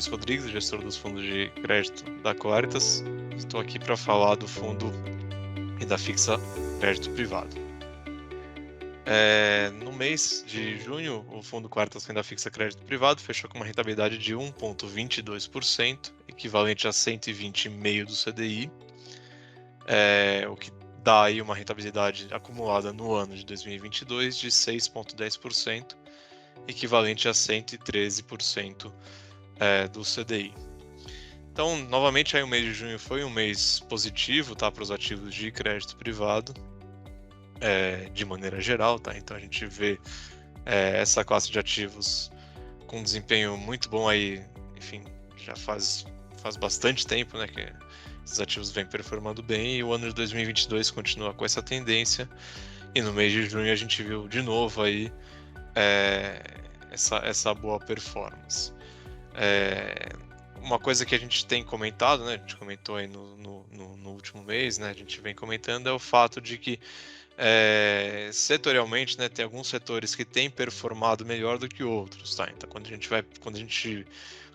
Luiz Rodrigues, gestor dos fundos de crédito da Quáritas. Estou aqui para falar do fundo Renda Fixa Crédito Privado. No mês de junho, o fundo Quáritas Renda Fixa Crédito Privado fechou com uma rentabilidade de 1,22%, equivalente a 120,5% do CDI, o que dá aí uma rentabilidade acumulada no ano de 2022 de 6,10%, equivalente a 113% do CDI. Então, novamente, aí o mês de junho foi um mês positivo, tá, para os ativos de crédito privado, de maneira geral, tá? Então a gente vê essa classe de ativos com desempenho muito bom aí, enfim, já faz bastante tempo, né, que esses ativos vêm performando bem, e o ano de 2022 continua com essa tendência, e no mês de junho a gente viu de novo aí essa boa performance. Uma coisa que a gente tem comentado, né, a gente comentou aí no último mês, né, a gente vem comentando, é o fato de que setorialmente, né, tem alguns setores que têm performado melhor do que outros, tá? Então, o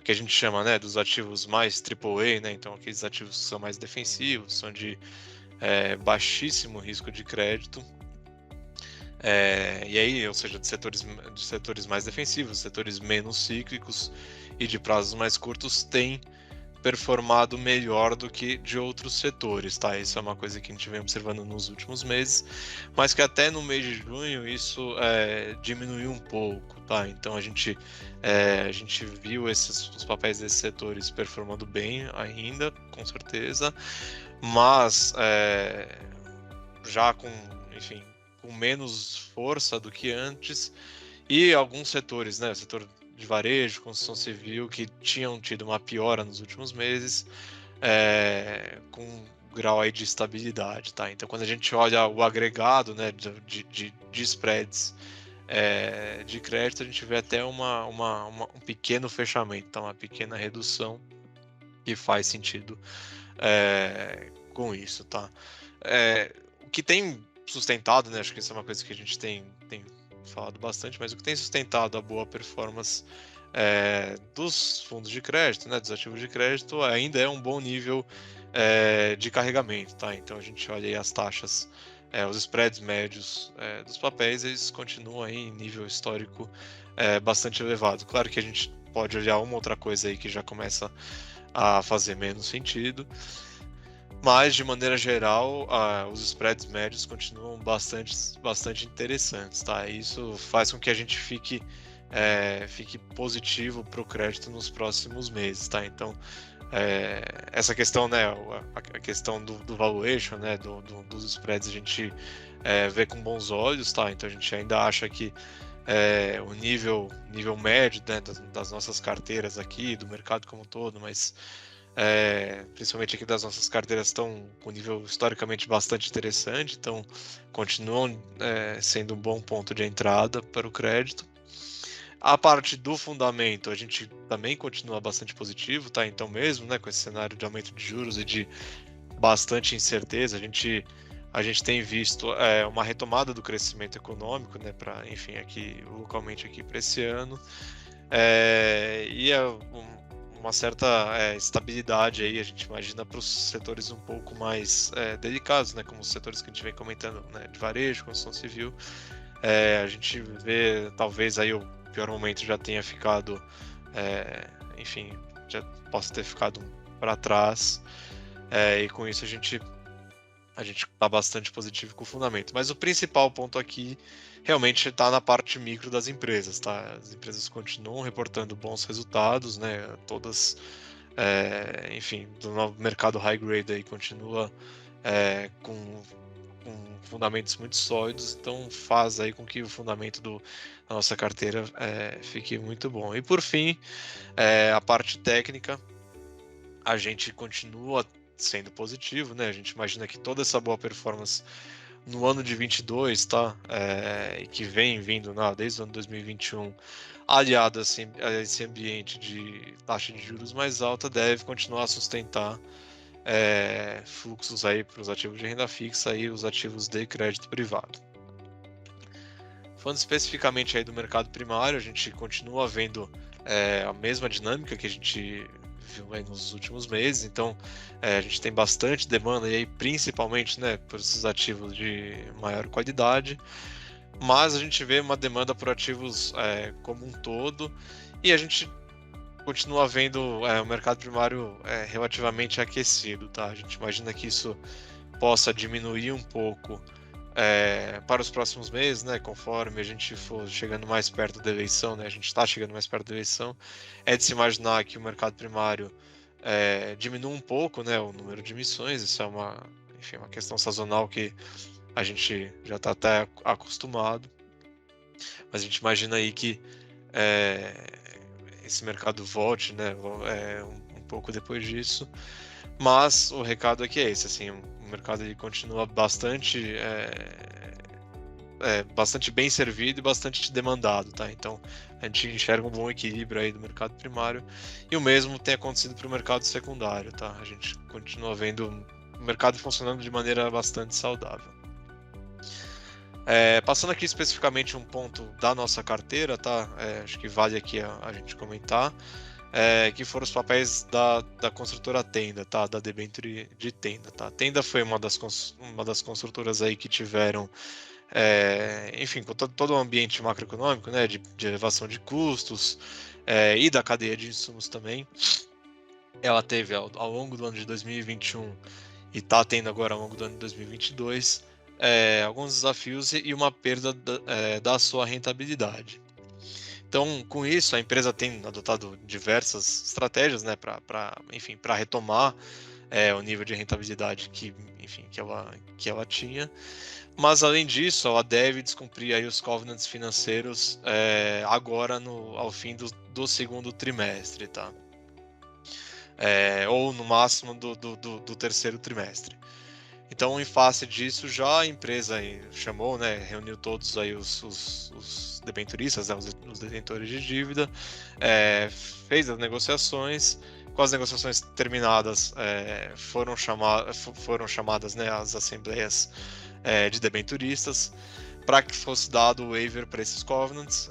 que a gente chama, né, dos ativos mais AAA, né, então aqueles ativos que são mais defensivos, são de baixíssimo risco de crédito, e aí, ou seja, de setores mais defensivos, setores menos cíclicos e de prazos mais curtos, têm performado melhor do que de outros setores, tá? Isso é uma coisa que a gente vem observando nos últimos meses, mas que até no mês de junho isso diminuiu um pouco, tá? Então a gente viu os papéis desses setores performando bem ainda, com certeza, mas já com menos força do que antes, e alguns setores, né? O setor de varejo, construção civil, que tinham tido uma piora nos últimos meses, com um grau aí de estabilidade, tá? Então, quando a gente olha o agregado, né, de spreads de crédito, a gente vê até um pequeno fechamento, tá? Uma pequena redução que faz sentido com isso, tá? O que tem sustentado, né, acho que isso é uma coisa que a gente tem falado bastante, mas o que tem sustentado a boa performance dos fundos de crédito, né, dos ativos de crédito, ainda é um bom nível de carregamento, tá? Então a gente olha aí as taxas, os spreads médios dos papéis, eles continuam aí em nível histórico bastante elevado. Claro que a gente pode olhar uma outra coisa aí que já começa a fazer menos sentido, mas de maneira geral os spreads médios continuam bastante interessantes, tá? Isso faz com que a gente fique positivo para o crédito nos próximos meses, tá? Então essa questão, né, a questão do valuation, né, dos spreads, a gente vê com bons olhos, tá? Então a gente ainda acha que o nível médio, né, das nossas carteiras aqui, do mercado como um todo, mas principalmente aqui das nossas carteiras, estão com nível historicamente bastante interessante, então continuam sendo um bom ponto de entrada para o crédito. A parte do fundamento, a gente também continua bastante positivo, tá? Então mesmo, né, com esse cenário de aumento de juros e de bastante incerteza, a gente tem visto uma retomada do crescimento econômico, né, para, enfim, aqui localmente aqui para esse ano, e uma certa estabilidade aí, a gente imagina, para os setores um pouco mais delicados, né, como os setores que a gente vem comentando, né, de varejo, construção civil. A gente vê, talvez aí o pior momento já tenha ficado, enfim, já possa ter ficado para trás, e com isso a gente está bastante positivo com o fundamento. Mas o principal ponto aqui realmente está na parte micro das empresas, tá? As empresas continuam reportando bons resultados, né? Todas, enfim, do novo mercado high grade aí continua com fundamentos muito sólidos, então faz aí com que o fundamento da nossa carteira fique muito bom. E por fim, a parte técnica, a gente continua sendo positivo, né? A gente imagina que toda essa boa performance no ano de 22, tá? E que vem vindo desde o ano 2021, aliado a esse ambiente de taxa de juros mais alta, deve continuar a sustentar fluxos aí para os ativos de renda fixa e os ativos de crédito privado. Falando especificamente aí do mercado primário, a gente continua vendo a mesma dinâmica que a gente viu aí nos últimos meses. Então, a gente tem bastante demanda e aí, principalmente, né, por esses ativos de maior qualidade, mas a gente vê uma demanda por ativos como um todo, e a gente continua vendo o mercado primário relativamente aquecido, tá? A gente imagina que isso possa diminuir um pouco para os próximos meses, né? Conforme a gente for chegando mais perto da eleição, né? A gente está chegando mais perto da eleição, é de se imaginar que o mercado primário diminua um pouco, né? O número de emissões. Isso é enfim, uma questão sazonal que a gente já está até acostumado, mas a gente imagina aí que esse mercado volte, né, um pouco depois disso, mas o recado aqui é esse, assim, o mercado ele continua bastante bem servido e bastante demandado, tá? Então a gente enxerga um bom equilíbrio aí do mercado primário, e o mesmo tem acontecido para o mercado secundário, tá? A gente continua vendo o mercado funcionando de maneira bastante saudável. Passando aqui especificamente um ponto da nossa carteira, tá? Acho que vale aqui a gente comentar, que foram os papéis da construtora Tenda, tá? Da debênture de Tenda, tá? A Tenda foi uma das construtoras aí que tiveram, enfim, com todo o ambiente macroeconômico, né? De elevação de custos e da cadeia de insumos também. Ela teve ao longo do ano de 2021 e está tendo agora ao longo do ano de 2022 alguns desafios e uma perda da sua rentabilidade. Então, com isso, a empresa tem adotado diversas estratégias, né, para retomar o nível de rentabilidade que ela tinha. Mas, além disso, ela deve descumprir aí os covenants financeiros agora ao fim do segundo trimestre, tá? Ou no máximo do terceiro trimestre. Então, em face disso, já a empresa chamou, né, reuniu todos aí os debenturistas, né, os detentores de dívida, fez as negociações. Com as negociações terminadas, foram chamadas, né, as assembleias de debenturistas para que fosse dado o waiver para esses covenants,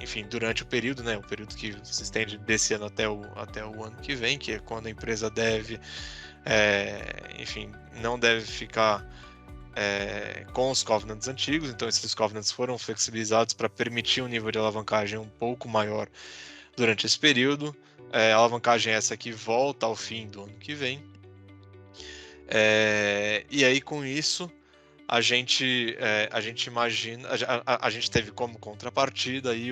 enfim, durante o período, né, o período que se estende desse ano até o ano que vem, que é quando a empresa deve, enfim, não deve ficar com os covenants antigos. Então esses covenants foram flexibilizados para permitir um nível de alavancagem um pouco maior durante esse período. A alavancagem essa que volta ao fim do ano que vem. E aí, com isso, a gente imagina, a gente teve como contrapartida aí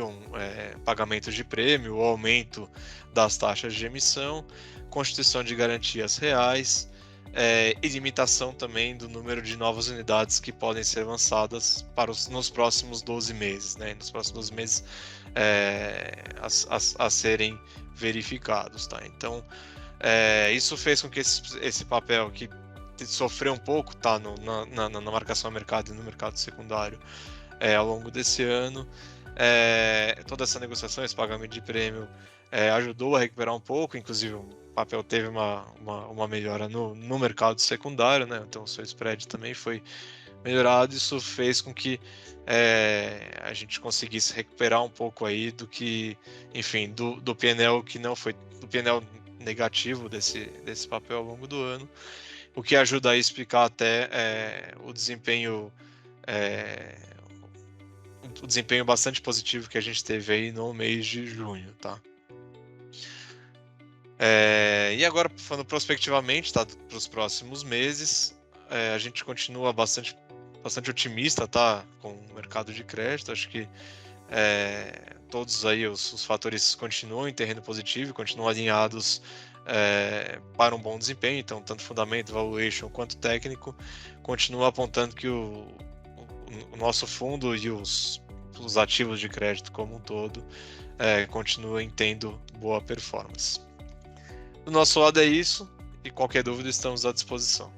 pagamento de prêmio, o aumento das taxas de emissão, constituição de garantias reais, e limitação também do número de novas unidades que podem ser lançadas nos próximos 12 meses, né? Nos próximos 12 meses a serem verificados, tá? Então, isso fez com que esse papel que sofreu um pouco, tá, na marcação ao mercado e no mercado secundário ao longo desse ano, toda essa negociação, esse pagamento de prêmio ajudou a recuperar um pouco. Inclusive o papel teve uma melhora no mercado secundário, né? Então o seu spread também foi melhorado. Isso fez com que a gente conseguisse recuperar um pouco aí do que, enfim, do PNL que não foi, do PNL negativo desse papel ao longo do ano, o que ajuda a explicar até o desempenho bastante positivo que a gente teve aí no mês de junho, tá? E agora, falando prospectivamente, tá, para os próximos meses, a gente continua bastante otimista, tá, com o mercado de crédito. Acho que todos aí os fatores continuam em terreno positivo, continuam alinhados para um bom desempenho. Então, tanto fundamento, valuation quanto técnico continua apontando que o nosso fundo e os ativos de crédito como um todo continuam tendo boa performance. Do nosso lado é isso, e qualquer dúvida estamos à disposição.